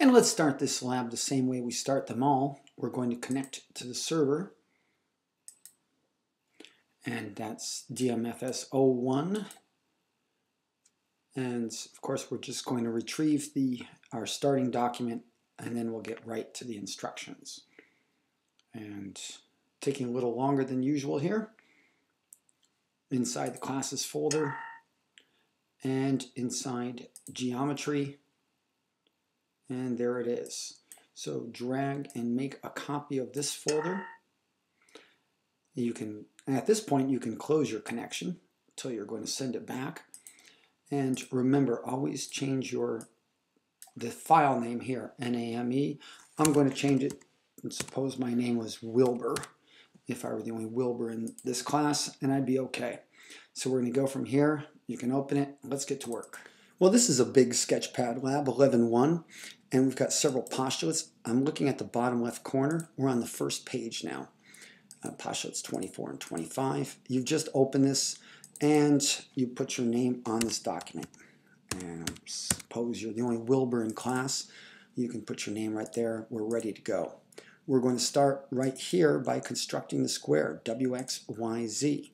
And let's start this lab the same way we start them all. We're going to connect to the server, and that's DMFS01. And of course, we're just going to retrieve our starting document, and then we'll get right to the instructions. And taking a little longer than usual here. Inside the classes folder, and inside geometry, and there it is. So drag and make a copy of this folder. You can, at this point, you can close your connection until you're going to send it back. And remember, always change the file name here, NAME. I'm going to change it, and suppose my name was Wilbur, if I were the only Wilbur in this class, and I'd be okay. So we're going to go from here. You can open it. Let's get to work. Well, this is a big Sketchpad lab, 11.1, and we've got several postulates. I'm looking at the bottom left corner. We're on the first page now. Postulates 24 and 25. You just open this, and you put your name on this document. And suppose you're the only Wilbur in class. You can put your name right there. We're ready to go. We're going to start right here by constructing the square, WXYZ.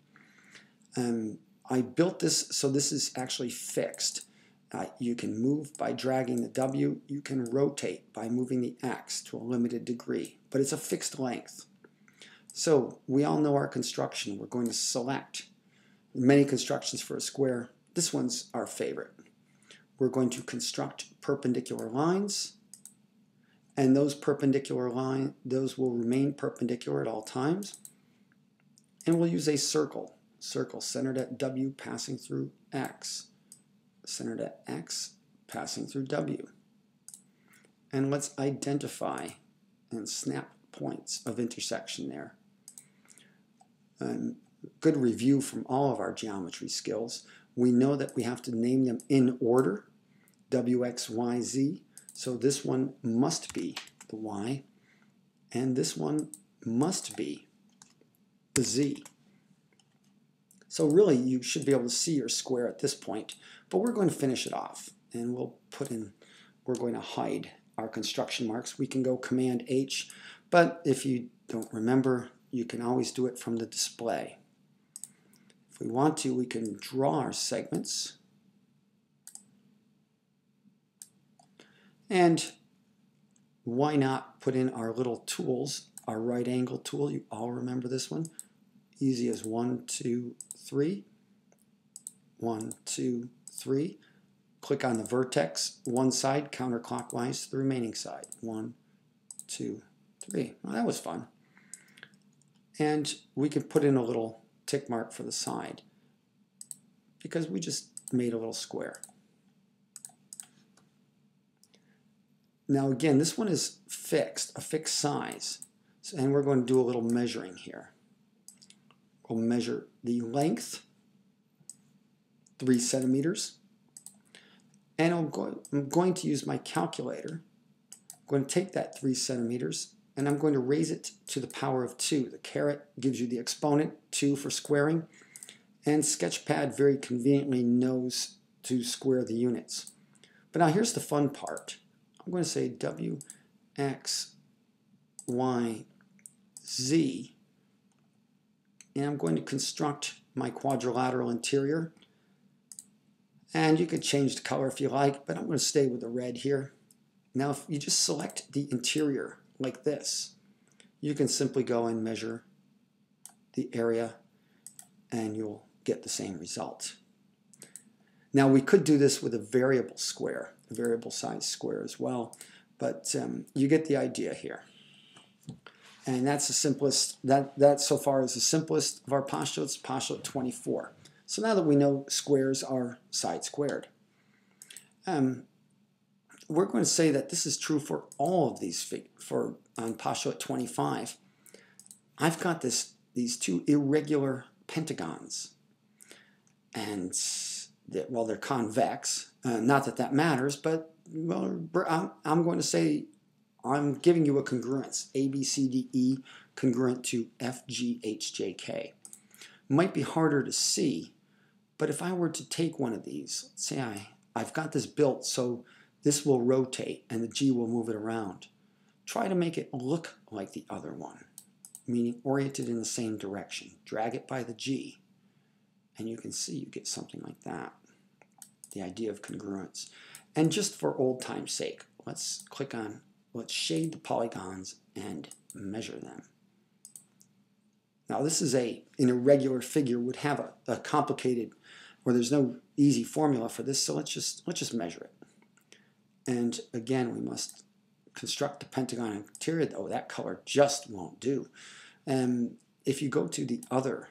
I built this so this is actually fixed. You can move by dragging the W. You can rotate by moving the X to a limited degree, but it's a fixed length. So we all know our construction. We're going to select many constructions for a square. This one's our favorite. We're going to construct perpendicular lines, and those will remain perpendicular at all times. And we'll use a circle centered at W passing through X, centered at X passing through W. And let's identify and snap points of intersection there. Good review from all of our geometry skills. We know that we have to name them in order, W, X, Y, Z. So this one must be the Y, and this one must be the Z. So really, you should be able to see your square at this point, but we're going to finish it off, and we're going to hide our construction marks. We can go Command H, but if you don't remember, you can always do it from the display. If we want to, we can draw our segments. And why not put in our little tools, our right angle tool? You all remember this one. Easy as 1, 2, 3. 1, 2, 3. Click on the vertex, one side, counterclockwise to the remaining side. 1, 2, 3. Well, that was fun. And we can put in a little tick mark for the side because we just made a little square. Now again, this one is fixed, a fixed size. And we're going to do a little measuring here. We'll measure the length, 3 centimeters. And I'm going to use my calculator. I'm going to take that 3 centimeters and I'm going to raise it to the power of 2. The caret gives you the exponent, 2 for squaring. And Sketchpad very conveniently knows to square the units. But now here's the fun part. I'm going to say W, X, Y, Z. And I'm going to construct my quadrilateral interior. And you could change the color if you like, but I'm going to stay with the red here. Now if you just select the interior like this, you can simply go and measure the area and you'll get the same result. Now we could do this with a variable square, a variable size square as well, but you get the idea here. And that's the simplest, that so far is the simplest of our postulates, postulate 24. So now that we know squares are side squared, we're going to say that this is true for all of these, on postulate 25. I've got these two irregular pentagons, and well, they're convex. Not that that matters, but well, I'm going to say I'm giving you a congruence, A, B, C, D, E, congruent to F, G, H, J, K. Might be harder to see, but if I were to take one of these, let's say I've got this built so this will rotate and the G will move it around. Try to make it look like the other one, meaning oriented in the same direction. Drag it by the G, and you can see you get something like that. The idea of congruence. And just for old time's sake, let's shade the polygons and measure them. Now this is an irregular figure, would have a complicated, or there's no easy formula for this, so let's just measure it. And again, we must construct the pentagon interior. Oh, that color just won't do. If you go to the other,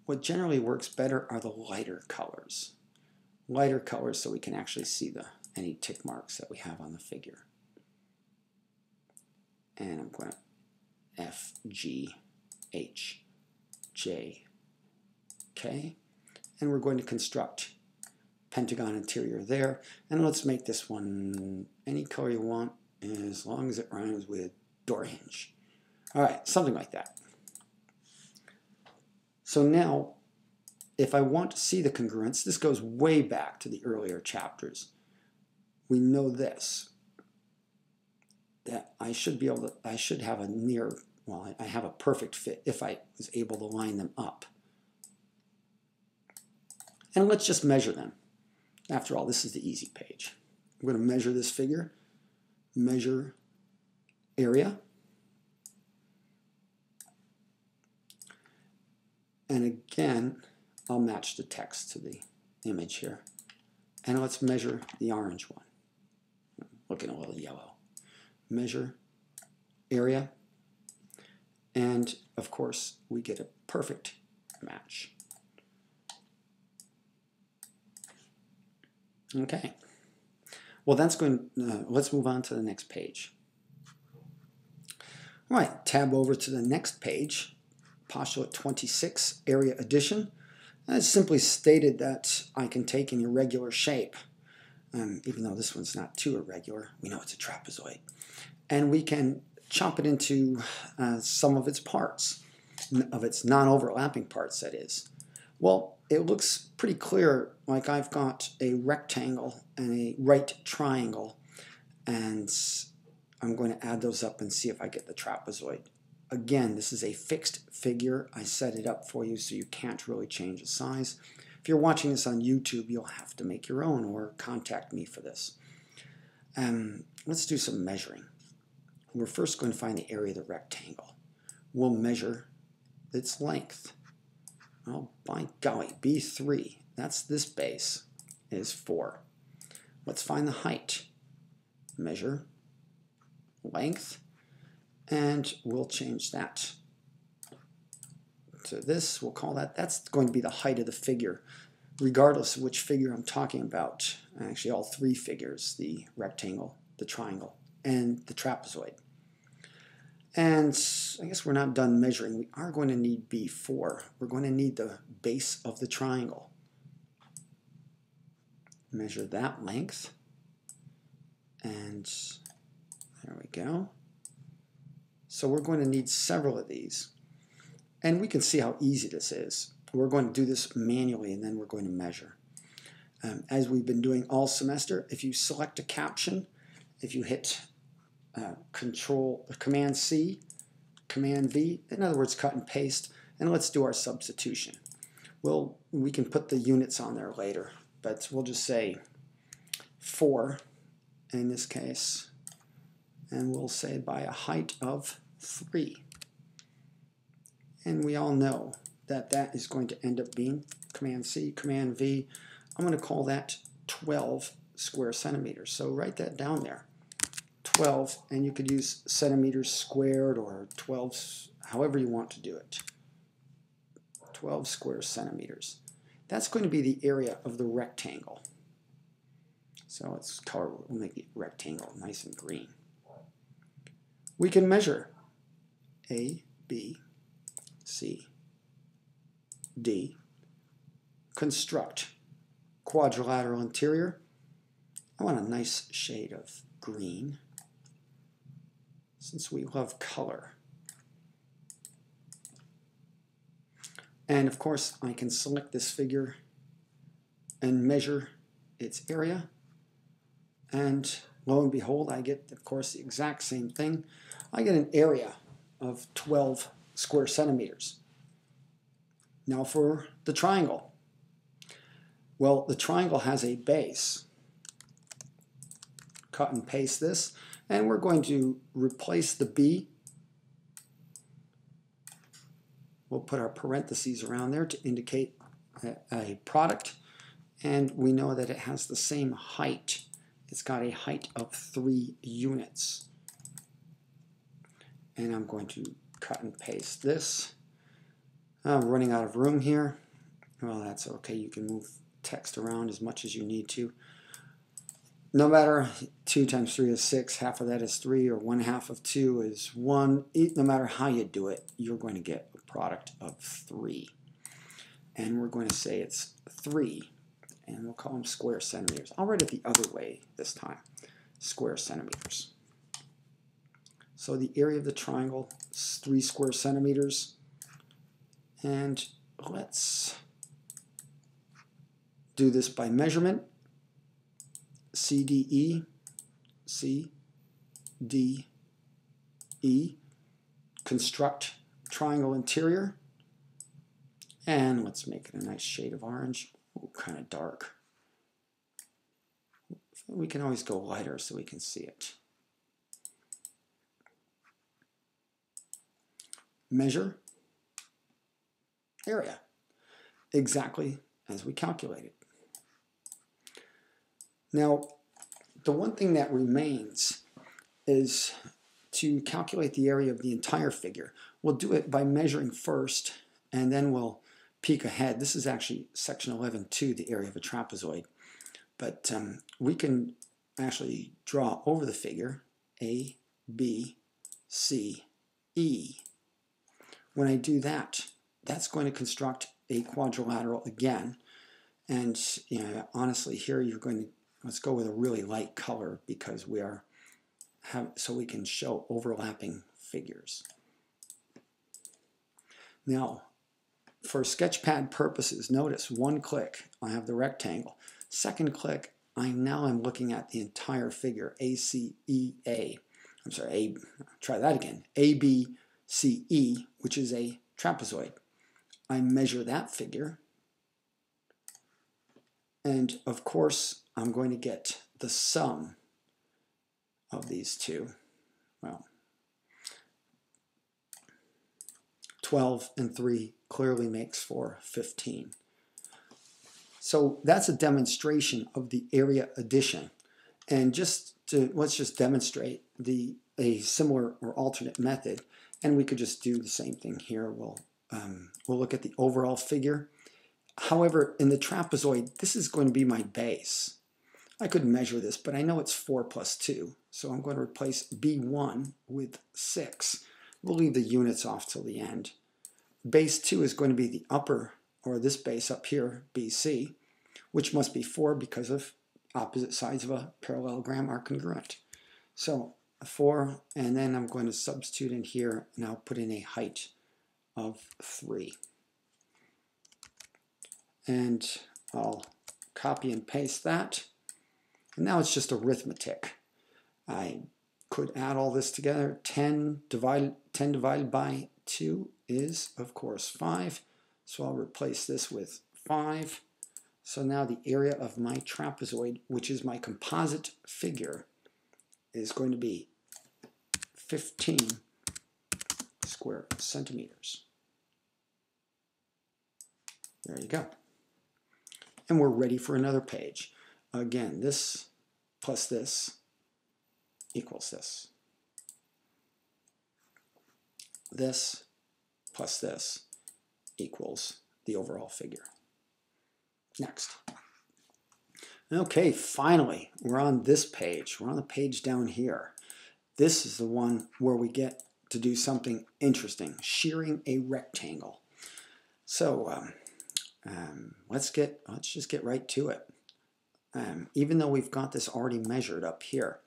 what generally works better are the lighter colors. Lighter colors so we can actually see any tick marks that we have on the figure. And I'm going to F, G, H, J, K. And we're going to construct pentagon interior there. And let's make this one any color you want, as long as it rhymes with door hinge. All right, something like that. So now, if I want to see the congruence, this goes way back to the earlier chapters. We know this, that I should have a near, well, I have a perfect fit if I was able to line them up. And let's just measure them. After all, this is the easy page. I'm going to measure this figure, measure area, and again, I'll match the text to the image here. And let's measure the orange one. Looking a little yellow. Measure area, and of course, we get a perfect match. Okay, well that's going, let's move on to the next page. All right, tab over to the next page, postulate 26, area addition. It's simply stated that I can take an irregular shape, even though this one's not too irregular, we know it's a trapezoid, and we can chop it into some of its parts, of its non-overlapping parts, that is. Well, it looks pretty clear, like I've got a rectangle and a right triangle, and I'm going to add those up and see if I get the trapezoid. Again, this is a fixed figure. I set it up for you so you can't really change the size. If you're watching this on YouTube, you'll have to make your own or contact me for this. Let's do some measuring. We're first going to find the area of the rectangle. We'll measure its length. Oh, by golly, B3, that's this base, is 4. Let's find the height. Measure length, and we'll change that to this. We'll call that's going to be the height of the figure, regardless of which figure I'm talking about. Actually, all three figures, the rectangle, the triangle, and the trapezoid. And I guess we're not done measuring. We are going to need B4. We're going to need the base of the triangle. Measure that length. And there we go. So we're going to need several of these. And we can see how easy this is. We're going to do this manually, and then we're going to measure. As we've been doing all semester, if you select a caption, if you hit Command C, Command V, in other words, cut and paste, and let's do our substitution. We can put the units on there later, but we'll just say 4 in this case, and we'll say by a height of 3. And we all know that that is going to end up being Command C, Command V. I'm going to call that 12 square centimeters. So write that down there. 12, and you could use centimeters squared or 12, however you want to do it. 12 square centimeters. That's going to be the area of the rectangle. So let's color, we'll make the rectangle nice and green. We can measure A, B, C, D, construct quadrilateral interior. I want a nice shade of green, since we love color. And of course, I can select this figure and measure its area. And lo and behold, I get, of course, the exact same thing. I get an area of 12 square centimeters. Now for the triangle. Well, the triangle has a base. Cut and paste this, and we're going to replace the B. We'll put our parentheses around there to indicate a product, and we know that it has the same height. It's got a height of 3 units. And I'm going to cut and paste this. I'm running out of room here. Well, that's okay. You can move text around as much as you need to. No matter 2 times 3 is 6, half of that is 3, or 1/2 of 2 is 1. No matter how you do it, you're going to get a product of 3. And we're going to say it's 3, and we'll call them square centimeters. I'll write it the other way this time, square centimeters. So the area of the triangle is 3 square centimeters. And let's do this by measurement. CDE, CDE, construct triangle interior, and let's make it a nice shade of orange. Ooh, kind of dark. We can always go lighter so we can see it. Measure, area, exactly as we calculated. Now, the one thing that remains is to calculate the area of the entire figure. We'll do it by measuring first, and then we'll peek ahead. This is actually section 11.2, the area of a trapezoid. But we can actually draw over the figure A, B, C, E. When I do that, that's going to construct a quadrilateral again. And honestly, here you're going to, let's go with a really light color because we are so we can show overlapping figures. Now, for Sketchpad purposes, notice 1 click, I have the rectangle. 2nd click, now I'm looking at the entire figure, ACEA. I'm sorry, try that again. ABCE, which is a trapezoid. I measure that figure. And of course, I'm going to get the sum of these two. Well, 12 and 3 clearly makes for 15. So that's a demonstration of the area addition. And let's just demonstrate a similar or alternate method. And we could just do the same thing here. We'll look at the overall figure. However, in the trapezoid, this is going to be my base. I could measure this, but I know it's 4 plus 2. So I'm going to replace B1 with 6. We'll leave the units off till the end. Base 2 is going to be the upper, or this base up here, BC, which must be 4 because of opposite sides of a parallelogram are congruent. So 4, and then I'm going to substitute in here, and I'll put in a height of 3. And I'll copy and paste that. And now it's just arithmetic. I could add all this together. 10 divided by 2 is, of course, 5. So I'll replace this with 5. So now the area of my trapezoid, which is my composite figure, is going to be 15 square centimeters. There you go. And we're ready for another page. Again, this plus this equals this. This plus this equals the overall figure. Next. Okay, finally, we're on this page. We're on the page down here. This is the one where we get to do something interesting, shearing a rectangle. So let's just get right to it. Even though we've got this already measured up here,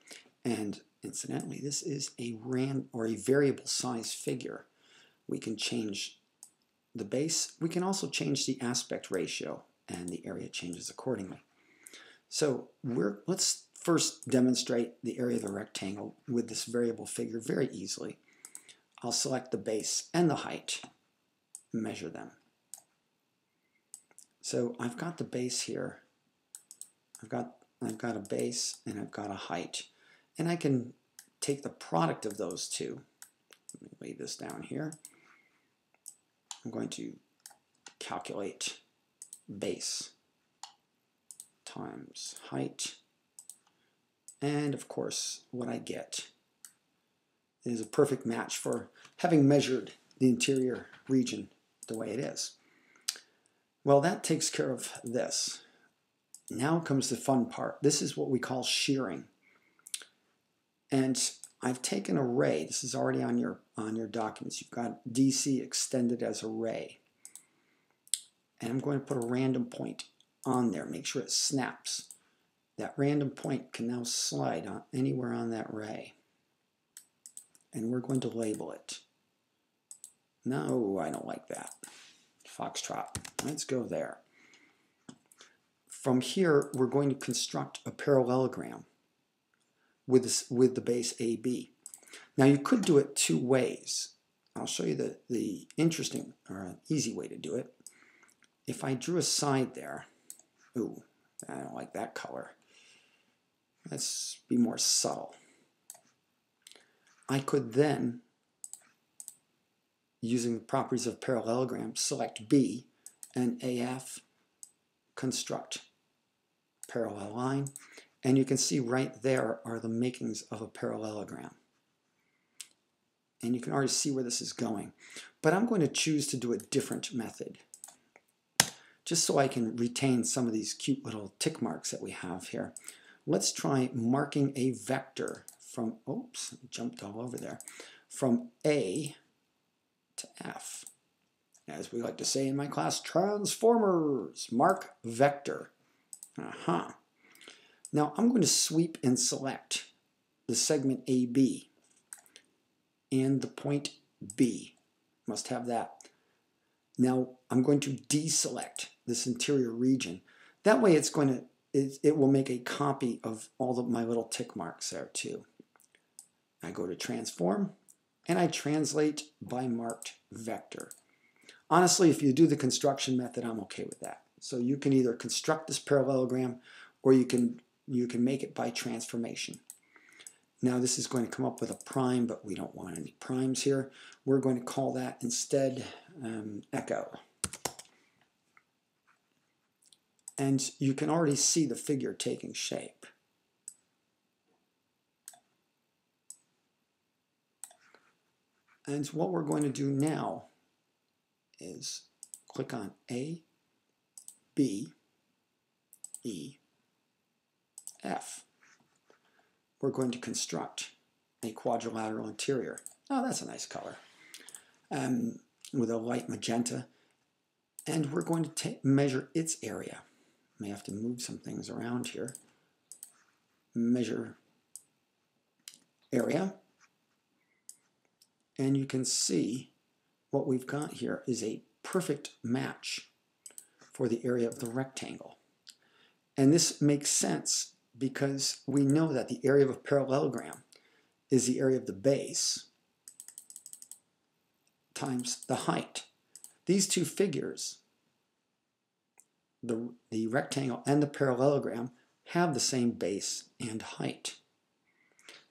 and incidentally, this is a variable size figure. We can change the base. We can also change the aspect ratio, and the area changes accordingly. So let's first demonstrate the area of the rectangle with this variable figure very easily. I'll select the base and the height, measure them. So I've got the base here. I've got a base and I've got a height. And I can take the product of those two. Let me lay this down here. I'm going to calculate base times height. And of course, what I get is a perfect match for having measured the interior region the way it is. Well, that takes care of this. Now comes the fun part. This is what we call shearing. And I've taken a ray. This is already on your documents. You've got DC extended as a ray. And I'm going to put a random point on there. Make sure it snaps. That random point can now slide on anywhere on that ray. And we're going to label it. No, I don't like that. Foxtrot. Let's go there. From here, we're going to construct a parallelogram with the base AB. Now, you could do it two ways. I'll show you the interesting or easy way to do it. If I drew a side there, ooh, I don't like that color. Let's be more subtle. I could then, using the properties of parallelogram, select B and AF, construct parallel line, and you can see right there are the makings of a parallelogram. And you can already see where this is going. But I'm going to choose to do a different method, just so I can retain some of these cute little tick marks that we have here. Let's try marking a vector from, oops, jumped all over there, from A to F. As we like to say in my class, transformers, mark vector. Now I'm going to sweep and select the segment AB and the point B. Must have that. Now I'm going to deselect this interior region. That way it will make a copy of all of my little tick marks there too. I go to transform and I translate by marked vector. Honestly, if you do the construction method, I'm okay with that. So you can either construct this parallelogram or you can make it by transformation. Now this is going to come up with a prime, but we don't want any primes here. We're going to call that instead echo. And you can already see the figure taking shape. And what we're going to do now is click on A, B, E, F. We're going to construct a quadrilateral interior. Oh, that's a nice color. With a light magenta. And we're going to measure its area. May have to move some things around here. Measure area. And you can see what we've got here is a perfect match for the area of the rectangle. And this makes sense because we know that the area of a parallelogram is the area of the base times the height. These two figures, the rectangle and the parallelogram, have the same base and height.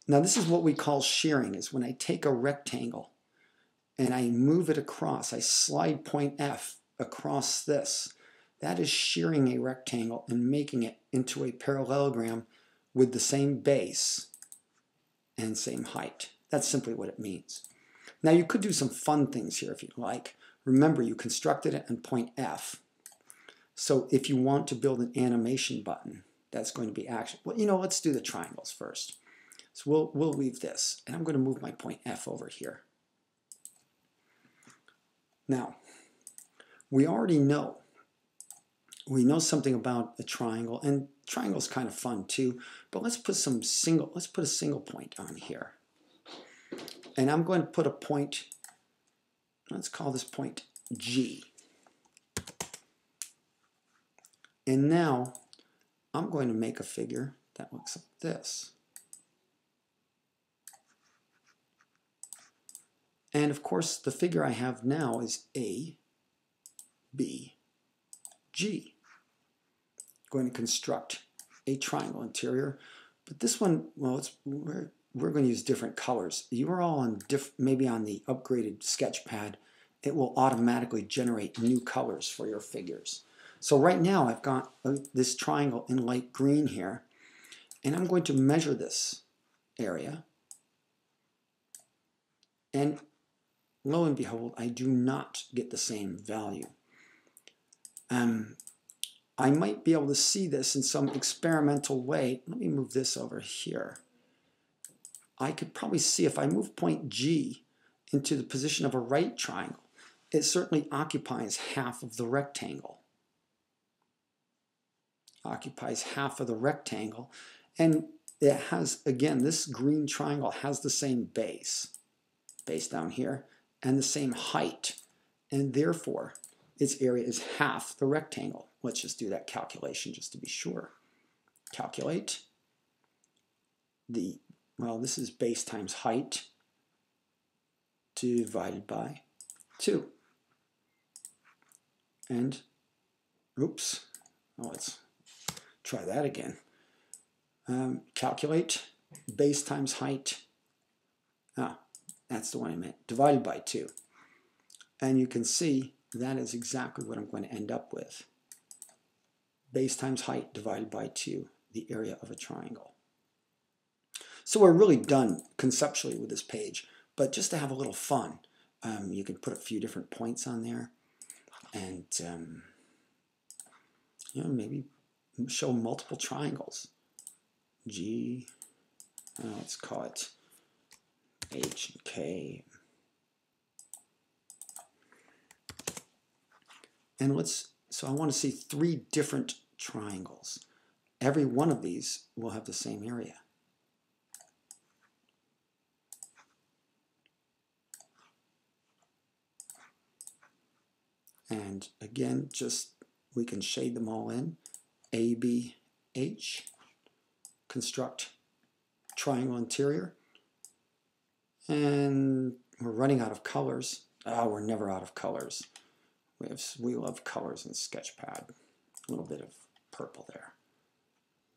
Now this is what we call shearing, is when I take a rectangle and I move it across, I slide point F across this. That is shearing a rectangle and making it into a parallelogram with the same base and same height. That's simply what it means. Now you could do some fun things here if you'd like. Remember, you constructed it on point F. So if you want to build an animation button, that's going to be action. Well, let's do the triangles first. So we'll leave this, and I'm going to move my point F over here. Now, we already know. We know something about a triangle, and triangle's kind of fun too, but let's put a single point on here. And I'm going to put a point, let's call this point G. And now I'm going to make a figure that looks this. And of course, the figure I have now is A, B, G. Going to construct a triangle interior, but this one, well, we're going to use different colors. You are all on maybe on the upgraded Sketchpad, it will automatically generate new colors for your figures. So right now I've got this triangle in light green here, and I'm going to measure this area, and lo and behold, I do not get the same value. I might be able to see this in some experimental way. Let me move this over here. I could probably see if I move point G into the position of a right triangle, it certainly occupies half of the rectangle. Occupies half of the rectangle, and it has, again, this green triangle has the same base down here, and the same height, and therefore its area is half the rectangle. Let's just do that calculation just to be sure. Calculate the, well, this is base times height divided by 2. And, oops, oh, let's try that again. Calculate base times height, that's the one I meant, divided by 2. And you can see that is exactly what I'm going to end up with. Base times height divided by 2, the area of a triangle. So we're really done conceptually with this page, but just to have a little fun, you can put a few different points on there, and you know, maybe show multiple triangles. G, let's call it H and K. And so I want to see 3 different triangles. Every one of these will have the same area. And again, just we can shade them all in. A, B, H. Construct triangle interior. And we're running out of colors. We're never out of colors. We love colors in Sketchpad. A little bit of purple there.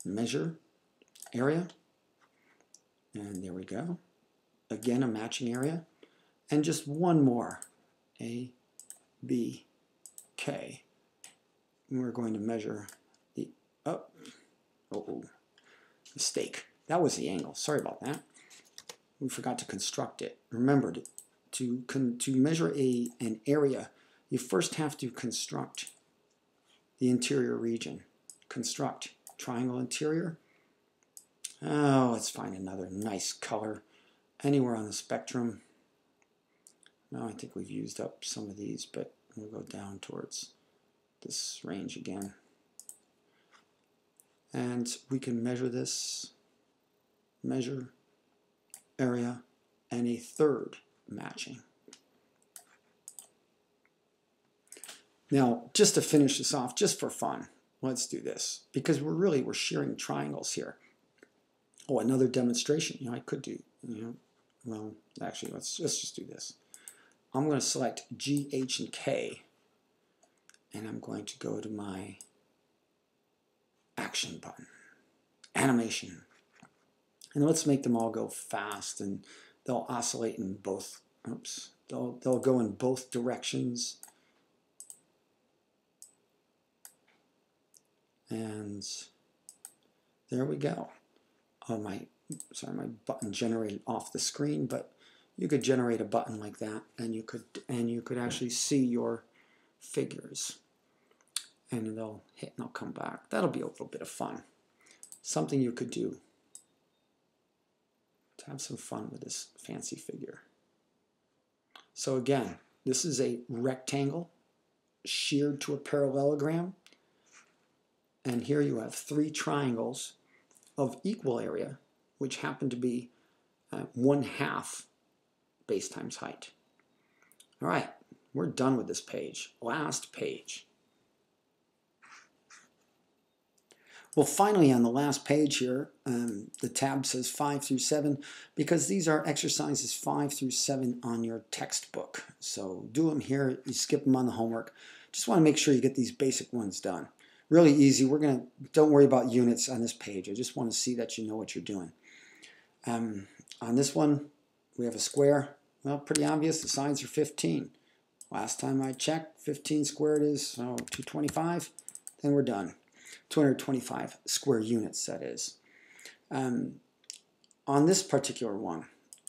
Measure area. And there we go. Again, a matching area. And just one more. A, B, K. And we're going to measure the, mistake. That was the angle. Sorry about that. We forgot to construct it. Remember, to measure an area, you first have to construct the interior region. Construct triangle interior. Oh, let's find another nice color anywhere on the spectrum. No, I think we've used up some of these, but we'll go down towards this range again. And we can measure this, measure area, and a third matching. Now, just to finish this off, just for fun, let's do this, because we're shearing triangles here. Oh, another demonstration. You know, I could do, well, actually, let's just do this. I'm going to select G, H, and K, and I'm going to go to my action button, animation, and let's make them all go fast, and they'll oscillate in both. Oops, they'll go in both directions. And there we go. Oh, my button generated off the screen, but you could generate a button like that, and you could actually see your figures, and they'll hit and they'll come back. That'll be a little bit of fun. Something you could do to have some fun with this fancy figure. So again, this is a rectangle sheared to a parallelogram. And here you have 3 triangles of equal area, which happen to be 1/2 base times height. All right, we're done with this page. Last page. Well, finally, on the last page here, the tab says 5 through 7 because these are exercises 5 through 7 on your textbook. So do them here. You skip them on the homework. Just want to make sure you get these basic ones done. Really easy. Don't worry about units on this page. I just want to see that you know what you're doing. On this one, we have a square. Well, pretty obvious. The sides are 15. Last time I checked, 15 squared is 225. Then we're done. 225 square units, that is. On this particular one,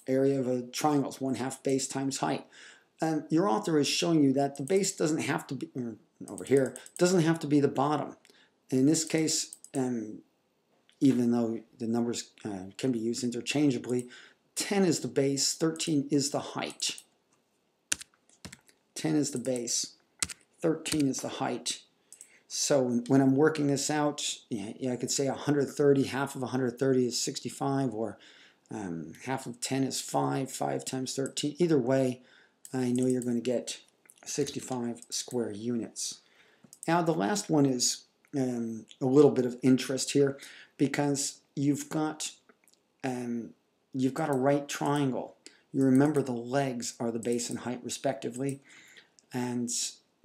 area of a triangle is 1/2 base times height. Your author is showing you that the base doesn't have to be, over here, doesn't have to be the bottom. In this case, even though the numbers can be used interchangeably, 10 is the base, 13 is the height. 10 is the base, 13 is the height. So when I'm working this out, I could say 130, half of 130 is 65, or half of 10 is 5, 5 times 13. Either way, I know you're going to get 65 square units. Now the last one is a little bit of interest here because you've got a right triangle. You remember the legs are the base and height respectively, and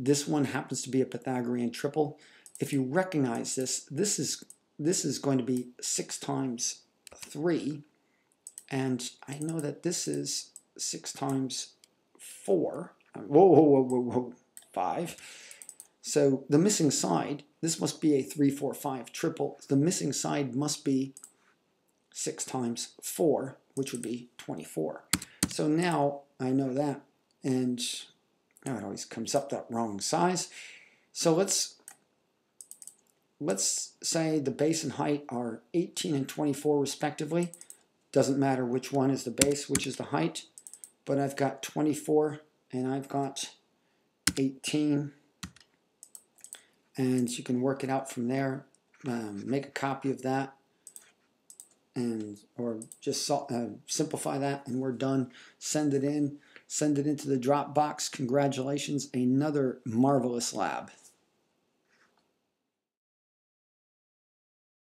this one happens to be a Pythagorean triple. If you recognize this, this is going to be 6 times 3, and I know that this is 6 times 4. Whoa, 5. So the missing side, this must be a 3, 4, 5 triple. The missing side must be 6 times 4, which would be 24. So now I know that, and now it always comes up that wrong size. So let's say the base and height are 18 and 24 respectively. Doesn't matter which one is the base, which is the height, but I've got 24 and I've got 18, and you can work it out from there. Make a copy of that, or just simplify that, and we're done. Send it in. Send it into the Dropbox. Congratulations, another marvelous lab.